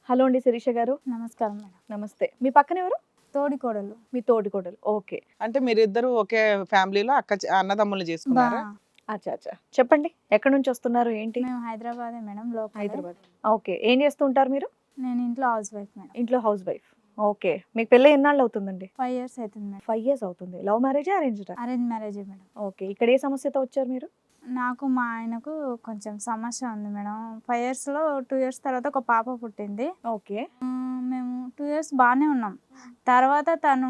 Hello అండి శిరీష గారు. నమస్కారం మేడం. నమస్తే. మీ పక్కన ఎవరు? తోడికోడలు. మీ తోడికోడలు. ఓకే. అంటే మీరిద్దరు ఒకే ఫ్యామిలీలో అన్నదమ్ములు చేసుకున్నారా? అచ్చా అచ్చా. చెప్పండి, ఎక్కడి నుంచి వస్తున్నారు ఏంటి? మేము హైదరాబాదే మేడం, లోకల్. హైదరాబాద్. ఓకే. ఏం చేస్తూ ఉంటారు మీరు? నేను ఇంట్లో హౌస్ వైఫ్ మేడం. ఇంట్లో హౌస్ వైఫ్. ఓకే. మీకు పెళ్ళి ఎన్నాళ్ళు అవుతుందండి? 5 years అవుతుంది మేడం. 5 years అవుతుంది. లవ్ మ్యారేజా అరేంజ్డా? Arrange marriage madam. ఓకే. ఇక్కడ ఏ సమస్యతో వచ్చారు మీరు? నాకు మా ఆయనకు కొంచెం సమస్య ఉంది మేడం. 5 yearsలో 2 years తర్వాత ఒక పాప పుట్టింది. ఓకే. మేము 2 years బాగానే ఉన్నాం. తర్వాత తను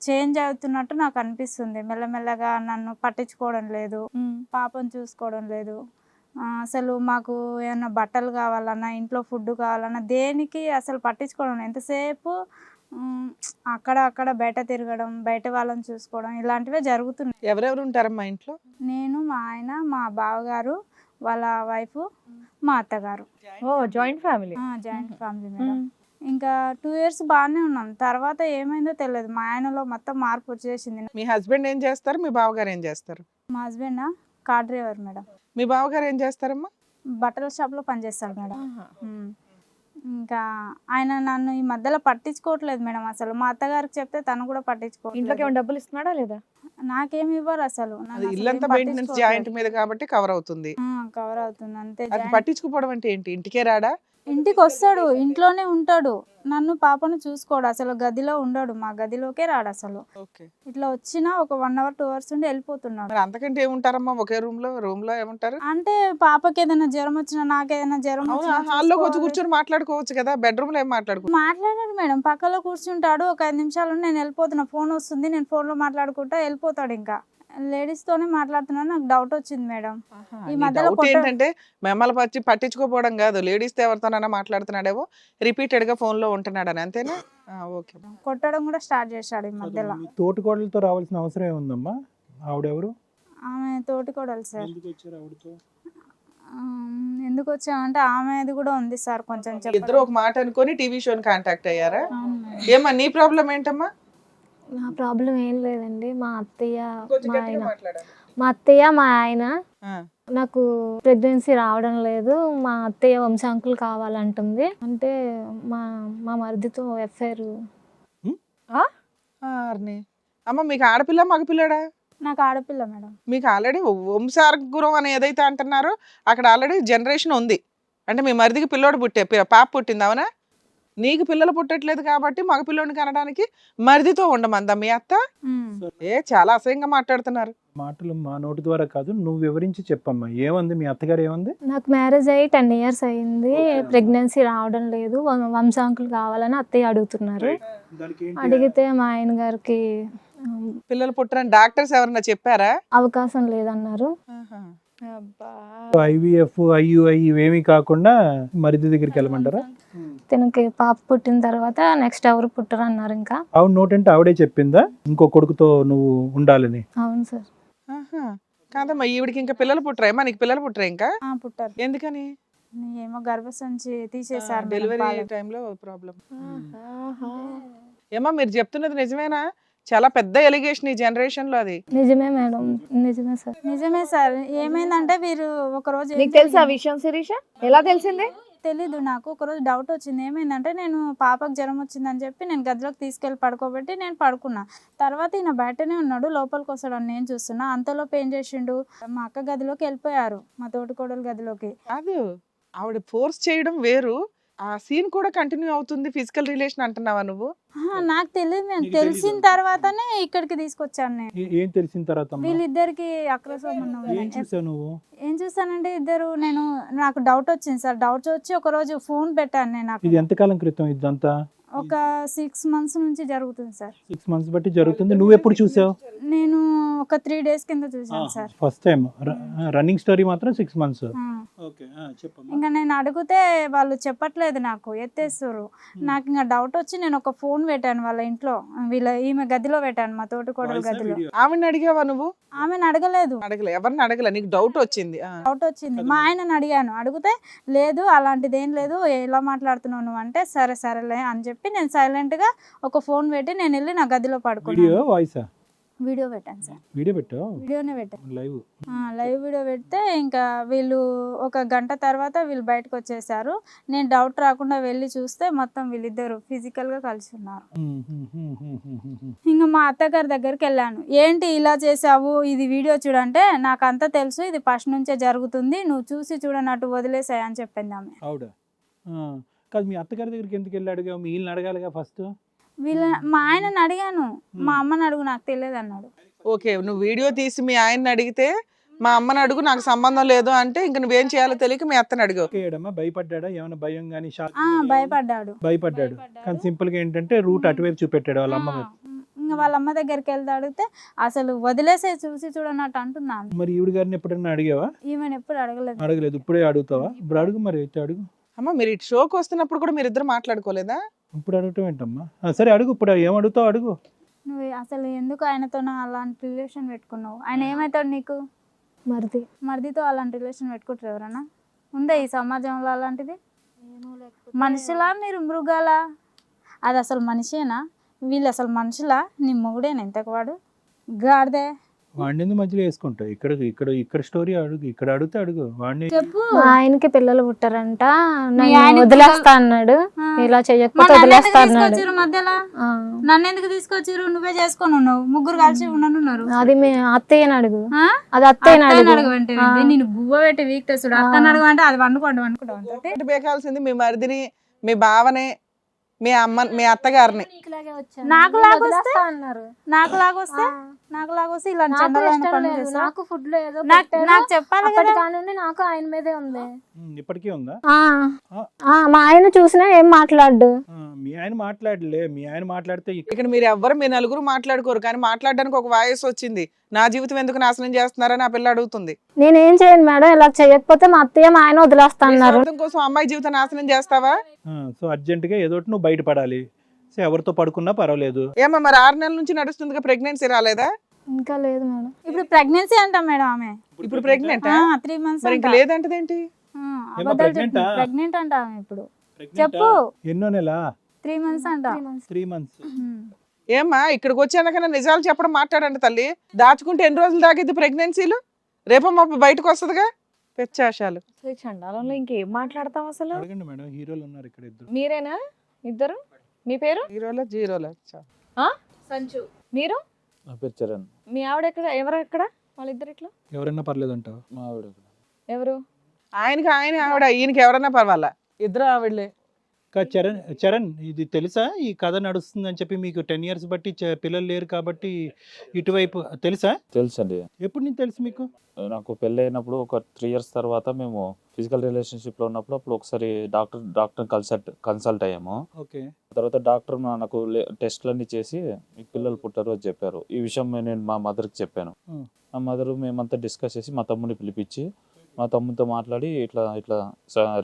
చేంజ్ అవుతున్నట్టు నాకు అనిపిస్తుంది. మెల్లమెల్లగా నన్ను పట్టించుకోవడం లేదు, పాపను చూసుకోవడం లేదు. అసలు మాకు ఏమన్నా బట్టలు కావాలన్నా, ఇంట్లో ఫుడ్ కావాలన్నా దేనికి అసలు పట్టించుకోవడం లేదు. ఎంతసేపు అక్కడ బయట తిరగడం, బయట వాళ్ళని చూసుకోవడం ఇలాంటివే జరుగుతున్నాయి. ఎవరెవరు ఉంటారమ్మా ఇంట్లో? నేను, మా ఆయన, మా బావగారు, వాళ్ళ వైఫ్, మా అత్తగారు. ఓ, joint family. Joint family madam. ఇంకా 2 years బాగానే ఉన్నాం. తర్వాత ఏమైందో తెలియదు, మా ఆయనలో మొత్తం మార్పు వచ్చేసింది. మీ హస్బెండ్ ఏం చేస్తారు? మీ బావగారు ఏం చేస్తారు? మా హస్బెండ్ కార్ డ్రైవర్ మేడం. మీ బావగారు ఏం చేస్తారమ్మా? బట్టల షాప్లో పనిచేస్తాడు మేడం. ఇంకా ఆయన నన్ను ఈ మధ్యలో పట్టించుకోవట్లేదు మేడం. అసలు మా అత్తగారికి చెప్తే తను కూడా ఇంట్లోకి పట్టించుకోవట్లేదు. ఏమైనా డబ్బులు ఇస్తున్నాడా లేదా? నాకేమి ఇవ్వరు అసలు. అది ఇల్లంతా మెయింటెనెన్స్ జాయింట్ మీద కాబట్టి కవర్ అవుతుంది. కవర్ అవుతుంది అంతే. అది పట్టించుకోవడం అంటే ఏంటి? ఇంటికే రాడా? ఇంటికి వస్తాడు, ఇంట్లోనే ఉంటాడు, నన్ను పాపను చూసుకోడు. అసలు గదిలో ఉండడు, మా గదిలోకే రాడు అసలు. ఓకే. ఇట్లా వచ్చినా ఒక 1 hour 2 hours ఉండి వెళ్ళిపోతున్నాడు. మరి అంతకంటే ఏముంటారమ్మా ఒకే రూమ్ లో ఏముంటారు? అంటే పాపకి ఏదైనా జ్వరం వచ్చినా, నాకేదైనా జ్వరం అవునా, వచ్చినా హాల్లో వచ్చి కూర్చొని మాట్లాడుకోవచ్చు కదా, బెడ్రూమ్ లో ఏం మాట్లాడుకో? మాట్లాడాడు మేడం. పక్కలో కూర్చుంటాడు, ఒక 5 నిమిషాలు నేను వెళ్ళిపోతున్నా, ఫోన్ వస్తుంది, నేను ఫోన్లో మాట్లాడుకుంటా వెళ్ళిపోతాడు. ఇంకా లేడీస్ తోనే మాట్లాడుతున్నా. నాకు డౌట్ వచ్చింది మేడం. ఈ మధ్యలో ఏంటంటే మిమ్మల్ని పట్టించుకోపోవడం కాదు, లేడీస్ తో ఎవరితోనైనా మాట్లాడుతున్నాడేమో, రిపీటెడ్ గా ఫోన్ లో ఉంటున్నాడని, అంతేనా? ఓకే. కొట్టడం కూడా స్టార్ట్ చేశాడు ఈ మధ్యలో. తోటికోడలతో రావాల్సిన అవసరం ఏముందమ్మా? ఆవిడెవరు? ఆమె తోటికోడలు సార్. ఎందుకు వచ్చామంటే ఆమెది కూడా ఉంది సార్, కొంచెం ఇద్దరు ఒక మాట అనుకొని టీవీ షోని కాంటాక్ట్ అయ్యారా? చెప్పండి. ఏమా నీ ప్రాబ్లం ఏంటమ్మా? నా ప్రాబ్లం ఏం లేదండి. మా అత్తయ్య, కొంచెం మా గట్టిగా ఆయన, మాట్లాడాలి. మా అత్తయ్య మా ఆయన ఆ. నాకు ప్రెగ్నెన్సీ రావడం లేదు, మా అత్తయ్య వంశాంకులు కావాలంటుంది. అంటే మా మా మరిదితో ఎఫ్ఐఆర్. అమ్మ మీకు ఆడపిల్ల మగపిల్లడా? నాకు ఆడపిల్ల మేడం. మీకు ఆల్రెడీ వంశార్గురం అని ఏదైతే అంటున్నారో అక్కడ ఆల్రెడీ జనరేషన్ ఉంది. అంటే మీ మరిదికి పిల్లోడు పాప పుట్టింది, అవునా? నీకు పిల్లలు పుట్టట్లేదు కాబట్టి మగపిల్లోడిని కనడానికి మరిదితో ఉండమందా మీ అత్త? చాలా అసహ్యంగా మాట్లాడుతున్నారు. మాటలు మా నోటి ద్వారా కాదు, నువ్వు వివరించి చెప్పమ్మా. ఏమంది మీ అత్తగారు? ఏమంది? నాకు మ్యారేజ్ అయ్యి 10 years అయింది, ప్రెగ్నెన్సీ రావడం లేదు, వంశాంకులు కావాలని అత్తయ్య అడుగుతున్నారు. అడిగితే మా ఆయన గారికి పిల్లలు పుట్టరని డాక్టర్స్ ఎవరన్నా చెప్పారా? అవకాశం లేదన్నారు. IVF IUI ఇవేమీ కాకుండా మరిది దగ్గరికి వెళ్ళమంటారా? తనకి పాప పుట్టిన తర్వాత నెక్స్ట్ ఎవరు పుట్టరు అన్నారు. ఇంకా ఆవిడ నోటంటే ఆవిడే చెప్పిందా ఇంకో కొడుకుతో నువ్వు ఉండాలని? అవును సార్. కాదమ్మా, ఈవిడికి ఇంకా పిల్లలు పుట్టరా? నీకు పిల్లలు పుట్టరా ఇంకా? పుట్టారు. ఎందుకని? ఏమో గర్భసంచి తీసేసారు డెలివరీ టైంలో ప్రాబ్లం. ఏమా మీరు చెప్తున్నది నిజమేనా? చాలా పెద్ద ఎలిగేషన్ ఈ జనరేషన్ లో. అది నిజమే మేడం, నిజమే సార్. నిజమే సార్. ఏమైందంటే వీరు ఒక రోజు నీకు తెలుసా ఆ విషయం శిరీష? ఎలా తెలిసింది? తెలీదు నాకు. ఒకరోజు డౌట్ వచ్చింది. ఏమైందంటే నేను పాపకు జ్వరం వచ్చిందని చెప్పి నేను గదిలోకి తీసుకెళ్ళి పడుకోబెట్టి నేను పడుకున్నా. తర్వాత ఈయన బయటనే ఉన్నాడు, లోపలికి వస్తాడని నేను చూస్తున్నా. అంతలోపు ఏం చేసిండు, మా అక్క గదిలోకి వెళ్ళిపోయారు, మా తోటికోడలు గదిలోకి. కాదు, ఆవిడ ఫోర్స్ చేయడం వేరు, ఆ సీన్ కూడా కంటిన్యూ అవుతుంది. ఫిజికల్ రిలేషన్ అంటున్నావా నువ్వు? నాకు తెలియదు. నేను తెలిసిన తర్వాతనే ఇక్కడికి తీసుకొచ్చాను. నేను ఏం తెలిసిన తర్వాత వీళ్ళిద్దరికి అక్ర సంబంధం ఏం ఉంది. చూసావు నువ్వు? ఏం చూసానంటే ఇద్దరు, నాకు డౌట్ వచ్చింది సార్. డౌట్ వచ్చి ఒక రోజు ఫోన్ పెట్టాను నేను. ఇది ఎంతకాలం క్రితం ఇదంతా? ఒక 6 months నుంచి జరుగుతుంది సార్. 6 months బట్టి జరుగుతుంది. నువ్వు ఎప్పుడు చూసావు? నేను ఒక 3 days కింద చూసాను sir. First time. Running story మాత్రం 6 months. ఇంకా నేను అడిగితే వాళ్ళు చెప్పట్లేదు, నాకు ఎత్తేస్తారు. నాకు ఇంకా డౌట్ వచ్చి నేను ఒక ఫోన్ పెట్టాను వాళ్ళ ఇంట్లో, ఈమె గదిలో పెట్టాను, మా తోటికోడలు గదిలో. ఆవిడని అడిగావా నువ్వు? ఆమెను అడగలేదు. ఎవరిని అడగలే, నీకు డౌట్ వచ్చింది? డౌట్ వచ్చింది. మా ఆయనని అడిగాను. అడిగితే లేదు అలాంటిది ఏం లేదు, ఎలా మాట్లాడుతున్నావు నువ్వు అంటే సరే సరేలే అని చెప్పి నేను సైలెంట్ గా ఒక ఫోన్ పెట్టి నేను వెళ్ళి నా గదిలో పడుకున్నాను. వీడియో పెట్టాను సార్, వీడియో పెట్టావు వీడియోనే పెట్టాను. లైవ్? లైవ్ వీడియో పెడితే ఇంకా వీళ్ళు ఒక గంట తర్వాత వీళ్ళు బయటకు వచ్చేసారు. నేను డౌట్ రాకుండా వెళ్ళి చూస్తే మొత్తం వీళ్ళిద్దరు ఫిజికల్గా కలిసి ఉన్నారు. ఇంకా మా అత్తగారి దగ్గరికి వెళ్ళాను, ఏంటి ఇలా చేసావు, ఇది వీడియో చూడంటే నాకు అంతా తెలుసు, ఇది ఫస్ట్ నుంచే జరుగుతుంది, నువ్వు చూసి చూడనట్టు వదిలేసాయి అని చెప్పింది ఆమె. ఆవిడ కాదు, మీ అత్తగారి దగ్గరికి ఎందుకు వెళ్ళి అడిగావు? మీ వీళ్ళని అడగాలిగా ఫస్ట్. మా ఆయనని అడిగాను, మా అమ్మని అడుగు నాకు తెలియదు అన్నాడు. ఓకే, నువ్వు వీడియో తీసి మీ ఆయన్ని అడిగితే మా అమ్మని అడుగు నాకు సంబంధం లేదు అంటే ఇంక నువ్వేం చేయాలో తెలియక మీ అత్తని అడిగావు. భయపడ్డా? ఏమైనా భయం కానీ షాక్? భయపడ్డాడు. కానీ సింపుల్ గా ఏంటంటే రూట్ అటువైపు చూపెట్టాడు వాళ్ళ అమ్మ. ఇంకా వాళ్ళ అమ్మ దగ్గరికి వెళ్తే అడిగితే అసలు వదిలేసే చూసి చూడనట్టు అంటున్నాను. మరి ఈవిడ గారిని ఎప్పుడన్నా అడిగావా? ఈమెను ఎప్పుడు అడగలేదు. అడగలేదు, ఇప్పుడే అడుగుతావా? ఇప్పుడు అడుగు, మరి అయితే అడుగు. అమ్మ మీరు ఇటు షోకి వస్తున్నప్పుడు కూడా మీరు ఇద్దరు మాట్లాడుకోలేదా? ఇప్పుడు అడగటం ఏంటమ్మా? సరే అడుగు, ఇప్పుడు ఏం అడుగుతావు అడుగు. నువ్వు అసలు ఎందుకు ఆయనతో అలాంటి రిలేషన్ పెట్టుకున్నావు? ఆయన ఏమవుతాడు నీకు? మరిదితో అలాంటి రిలేషన్ పెట్టుకుంటారు ఎవరన్నా? ఉందా ఈ సమాజంలో అలాంటిది? మనుషులా మీరు మృగాలా? అది అసలు మనిషేనా? వీళ్ళు అసలు మనుషులా? నీ మొగుడేనా ఇంతకు వాడు? గాడిదే. వాడిని మధ్యలో వేసుకుంటావు. ఇక్కడ స్టోరీ అడుగు, ఇక్కడ అడిగితే అడుగు. వాడిని చెప్పు. మా ఆయనకి పిల్లలు పుట్టారంట, మీ నన్ను ఆయనకి వదిలేస్తా అన్నాడు, ఇలా చెయ్యకపోతే వదిలేస్తా అన్నాడు. మధ్యలో నన్ను ఎందుకు తీసుకొచ్చిరు? నువ్వే చేసుకొని ఉన్నావు, ముగ్గురు కలిసి ఉండనున్నారు. అది మీ అత్తయ్యని అడుగు, అది అత్తయ్యని అడుగు. నేను గువ్వ పెట్టి వీక్ తెస్తుడు, అత్తని అడుగు అంటే అది వండుకుంటాం. బేకాల్సింది మీ మరిదిని, మీ బావనే, మీ అమ్మ, మీ అత్తగారిని. నాకు లాగొస్తే ఇలాంటి చండాలమైన పనులు చేస్తా. నాకు ఫుడ్ లో ఏదో నాకు చెప్పాలి కదా. కానుండి నాకు ఆయన మీదే ఉంది. ఇప్పటికీ ఉందా? మా ఆయన చూసినా ఏం మాట్లాడు. మీ ఆయన మాట్లాడలే, మీ ఆయన మాట్లాడితే ఇక్కడ మీరు ఎవ్వరు మీ నలుగురు మాట్లాడుకోరు, కానీ మాట్లాడడానికి ఒక వాయిస్ వచ్చింది. నా జీవితం ఎందుకు నాశనం చేస్తున్నారని ఆ పిల్ల అడుగుతుంది. నేనేం చేయను మేడం, ఇలా చేయకపోతే మా అత్తయ్య మా ఆయన వదిలేస్తా అన్నారు. కోసం అమ్మాయి జీవితం నాశనం చేస్తావా? సో అర్జెంట్ గా ఏదో నువ్వు బయటపడాలి. సో ఎవరితో పడుకున్నా పర్వాలేదు. ఏమో మరి 6 నెలల నుంచి నడుస్తుంది, ప్రెగ్నెన్సీ రాలేదా? ఇంకా లేదు మేడం. ఇప్పుడు ప్రెగ్నెన్సీ అంటాం మేడం ఆమె. ఇప్పుడు ప్రెగ్నెంట్ 3 months మరి ఇంకా లేదంటదేంటి? ప్రెగ్నెంట్ అంట ఆమె. ఇప్పుడు చెప్పు, ఎన్నో నెల? 3 months అంట. 3 months. ఏమ్మా ఇక్కడికి వచ్చాకన్నా నిజాలు చెప్పడం మాట్లాడండి తల్లి. దాచుకుంటే ఎన్ని రోజులు దాకిద్ది ప్రెగ్నెన్సీలు? రేపమ్మా బయటకు వస్తుందిగా పెచ్చాశాలు. చండాలంలో ఇంకేం మాట్లాడతాం అసలు? అడగండి మేడం, హీరోలు ఉన్నారు ఇక్కడ ఇద్దరు. మీరేనా ఇద్దరు? మీ పేరు? హీరోలా జీరోలా? సంచు. మీరు? నా పేరు చరణ్. మీ ఆవిడ ఎక్కడ? ఎవరు ఎక్కడ? వాళ్ళిద్దరు ఇట్లా ఎవరైనా పర్లేదు అంటావు? మా ఆవిడ ఎవరు? ఆయనకి ఆయన ఆవిడ, ఈయనకి ఎవరన్నా పర్వాలా, ఇద్దరు ఆవిడలే. చరణ్ ఇది తెలుసా? ఈ కథ నడుస్తుంది అని చెప్పి మీకు 10 years బట్టి పిల్లలు లేరు కాబట్టి ఇటువైపు తెలుసా? తెలుసండి. ఎప్పుడు నీకు తెలుసు మీకు? నాకు పెళ్ళి అయినప్పుడు ఒక 3 years తర్వాత మేము ఫిజికల్ రిలేషన్షిప్లో ఉన్నప్పుడు అప్పుడు ఒకసారి డాక్టర్ కన్సల్ట్ అయ్యాము. ఓకే. తర్వాత డాక్టర్ నాకు టెస్ట్లన్నీ చేసి మీకు పిల్లలు పుట్టారు అని చెప్పారు. ఈ విషయం నేను మా మదర్కి చెప్పాను. మా మదర్ మేమంతా డిస్కస్ చేసి మా తమ్ముడిని పిలిపించి మా తమ్ముడితో మాట్లాడి ఇట్లా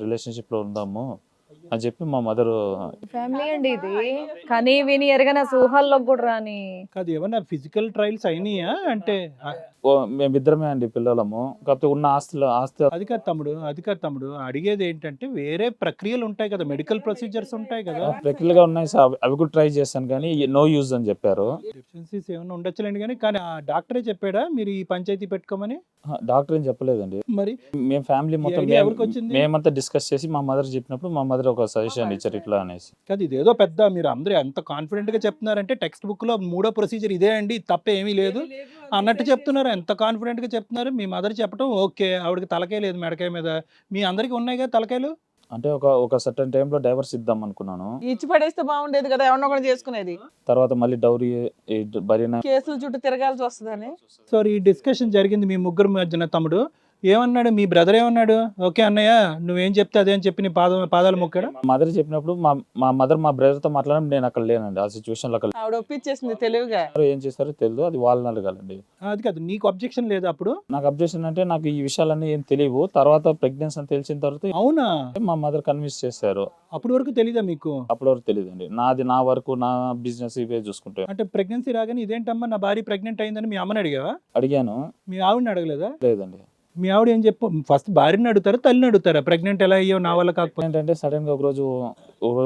రిలేషన్షిప్లో ఉందాము అని చెప్పి మా మదర్. ఫ్యామిలీ అండి ఇది, కానీ విని ఎరగన ఊహల్లో కూడా రాని. కాదు, ఏమన్నా ఫిజికల్ ట్రయల్స్ అయినాయా? అంటే మేమిద్దరమే అండి పిల్లలము. కాకపోతే ఉన్న ఆస్తి అది కాదు తమ్ముడు అడిగేది ఏంటంటే వేరే ప్రక్రియలు ఉంటాయి కదా, మెడికల్ ప్రొసీజర్స్ ఉంటాయి కదా. ప్రక్రియలుగా ఉన్నాయి సార్, అవి కూడా ట్రై చేశాను కానీ నో యూజ్ అని చెప్పారు. డెఫిషియన్సీస్ ఏమైనా ఉండొచ్చులేండి, కానీ ఆ డాక్టరే చెప్పాడా మీరు ఈ పంచాయతీ పెట్టుకోమని? డాక్టర్ ఏం చెప్పలేదండి. మరి మేము ఫ్యామిలీ మొత్తం మేమంతా డిస్కస్ చేసి మా మదర్ చెప్పినప్పుడు మా మదర్ ఒక సజెషన్ ఇచ్చారు ఇట్లా అనేసి. కాదు, ఇదేదో పెద్ద మీరు అందరూ ఎంత కాన్ఫిడెంట్ గా చెప్తున్నారంటే టెక్స్ట్ బుక్ లో 3వ ప్రొసీజర్ ఇదే అండి, తప్ప ఏమీ లేదు అన్నట్టు చెప్తున్నారు. ఎంత కాన్ఫిడెంట్ గా చెప్తున్నారు. మీ మదర్ చెప్పడం ఓకే, ఆవిడకి తలకాయ లేదు మెడకాయ మీద. మీ అందరికి ఉన్నాయి కదా తలకాయలు. అంటే ఒక సర్టన్ టైంలో డైవర్స్ ఇద్దాం అనుకున్నాను. ఇచ్చి పడేస్తే బాగుండేది కదా, ఎవరినో ఒకటి చేసుకునేది. తర్వాత మళ్ళీ డౌరీ కేసుల చుట్టూ తిరగాల్సి వస్తుందని. సో ఈ డిస్కషన్ జరిగింది మీ ముగ్గురు మధ్యన. తమ్ముడు ఏమన్నాడు? మీ బ్రదర్ ఏమన్నాడు? ఓకే అన్నయ్య నువ్వేం చెప్తే అదే అని చెప్పి నీ పాదాలు మొక్కాడు. మా మదర్ చెప్పినప్పుడు మా మదర్ మా బ్రదర్ తో మాట్లాడడం నేను అక్కడ లేనండి. ఆ సిచ్యువేషన్ లో ఆవిడ ఒప్పించేసింది తెలివిగా. ఏం చేస్తారో తెలియదు, అది వాళ్ళని అడగాలండి. అది కాదు, నీకు అబ్జెక్షన్ లేదు అప్పుడు? నాకు అబ్జెక్షన్ అంటే నాకు ఈ విషయాలన్నీ ఏం తెలియవు. తర్వాత ప్రెగ్నెన్సీ అని తెలిసిన తర్వాత అవునా మా మదర్ కన్విన్స్ చేశారు. అప్పటి వరకు తెలీదా మీకు? అప్పటి వరకు తెలియదండి. నా వరకు నా బిజినెస్ ఇవే చూసుకుంటే. అంటే ప్రెగ్నెన్సీ రాగానే ఇదేంటమ్మా నా భార్య ప్రెగ్నెంట్ అయిందని మీ అమ్మని అడిగావా? అడిగాను. మీ ఆవిడని అడగలేదా? లేదండి. మీ ఆవిడ ఏం చెప్పు? ఫస్ట్ భార్యని అడుగుతారా తల్లిని అడుగుతారా? ప్రెగ్నెంట్ ఎలా అయ్యో నా వల్ల కాకపోతే? ఏంటంటే సడన్ గా ఒక రోజు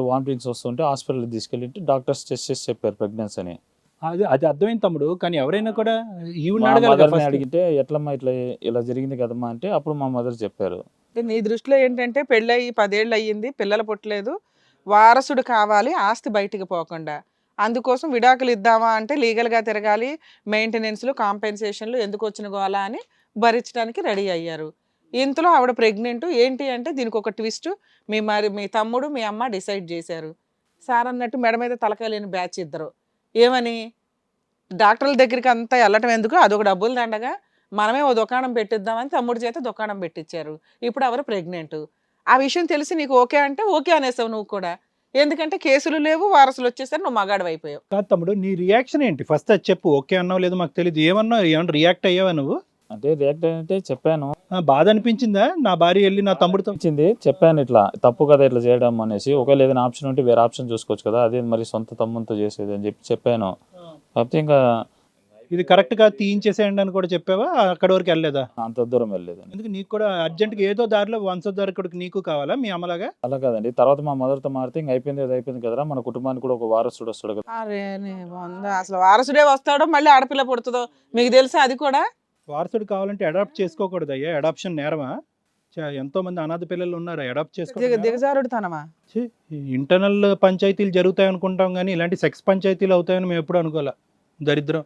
వామిటింగ్స్ వస్తుంటే హాస్పిటల్ తీసుకెళ్ళి డాక్టర్స్ టెస్ట్ చేసి చెప్పారు ప్రెగ్నెన్సీ అని. అది అది అర్థమైంది తమ్ముడు, కానీ ఎవరైనా కూడా ఈవిడ మా అడగాలి కదా మదర్ని first. అడిగితే ఎట్లమ్మా ఇట్లా ఇలా జరిగింది కదమ్మా అంటే అప్పుడు మా మదర్ చెప్పారు. అంటే నీ దృష్టిలో ఏంటంటే పెళ్ళయి 10 ఏళ్ళు అయ్యింది, పిల్లలు పుట్టలేదు, వారసుడు కావాలి ఆస్తి బయటికి పోకుండా, అందుకోసం విడాకులు ఇద్దామా అంటే లీగల్గా తిరగాలి, మెయింటెనెన్స్లు కాంపెన్సేషన్లు ఎందుకు వచ్చిన గోలా అని భరించడానికి రెడీ అయ్యారు. ఇంతలో ఆవిడ ప్రెగ్నెంట్. ఏంటి అంటే దీనికి ఒక ట్విస్ట్, మీ తమ్ముడు మీ అమ్మ డిసైడ్ చేశారు. సార్ అన్నట్టు మెడ మీద తలకాయ లేని బ్యాచ్ ఇద్దరు. ఏమని డాక్టర్ల దగ్గరికి అంతా వెళ్ళటం ఎందుకు, అదొక డబ్బులు దండగా, మనమే ఓ దుకాణం పెట్టిద్దామని తమ్ముడి చేత దుకాణం పెట్టించారు. ఇప్పుడు ఎవరు ప్రెగ్నెంట్. ఆ విషయం తెలిసి నీకు ఓకే అంటే ఓకే అనేసావు నువ్వు కూడా, ఎందుకంటే కేసులు లేవు, వారసులు వచ్చేసరి నువ్వు మగాడు అయిపోయావు. కాదు తమ్ముడు, నీ రియాక్షన్ ఏంటి ఫస్ట్ అది చెప్పు. ఓకే అన్నావు లేదు మాకు తెలియదు, ఏమన్నావు, ఏమన్నా రియాక్ట్ అయ్యావా నువ్వు? అంటే రియాక్ట్ అంటే చెప్పాను, బాధ అనిపించిందా నా భార్య వెళ్ళి నా తమ్ముడితో? ఇచ్చింది, చెప్పాను ఇట్లా తప్పు కదా ఇట్లా చేయడం అనేసి, ఒకవేళ ఏదైనా ఆప్షన్ ఉంటే వేరే ఆప్షన్ చూసుకోవచ్చు కదా, అదే మరి సొంత తమ్ముతో చేసేది అని చెప్పాను. కాకపోతే ఇంకా ఇది కరెక్ట్ గా తీయించేసేయండి అని కూడా చెప్పావా? అక్కడ వరకు వెళ్ళలేదా? అంత దూరం వెళ్ళలేదు. ఎందుకు నీకు కూడా అర్జెంట్గా ఏదో దారిలో వంశోద్ధారకుడికి నీకు కావాలా మీ అమ్మలాగా? అలా కాదండి, తర్వాత మా మదర్తో మారితే ఇంక అయిపోయింది, అది అయిపోయింది కదరా, మన కుటుంబానికి కూడా ఒక వారసుడు వస్తాడు కదా. అరే నీ వంద, అసలు వారసుడే వస్తాడో మళ్ళీ ఆడపిల్ల పుడుతుందో మీకు తెలుసా? అది కూడా వారసుడు కావాలంటే అడాప్ట్ చేసుకోకూడదు అయ్యా, అడాప్షన్ నేరమా? ఎంతో మంది అనాథ పిల్లలు ఉన్నారు, అడాప్ట్ చేసుకో. దిగజారుడు తనమా? ఇంటర్నల్ పంచాయతీలు జరుగుతాయి అనుకుంటాం కానీ ఇలాంటి సెక్స్ పంచాయతీలు అవుతాయని మేము ఎప్పుడు అనుకోలే. దరిద్రం.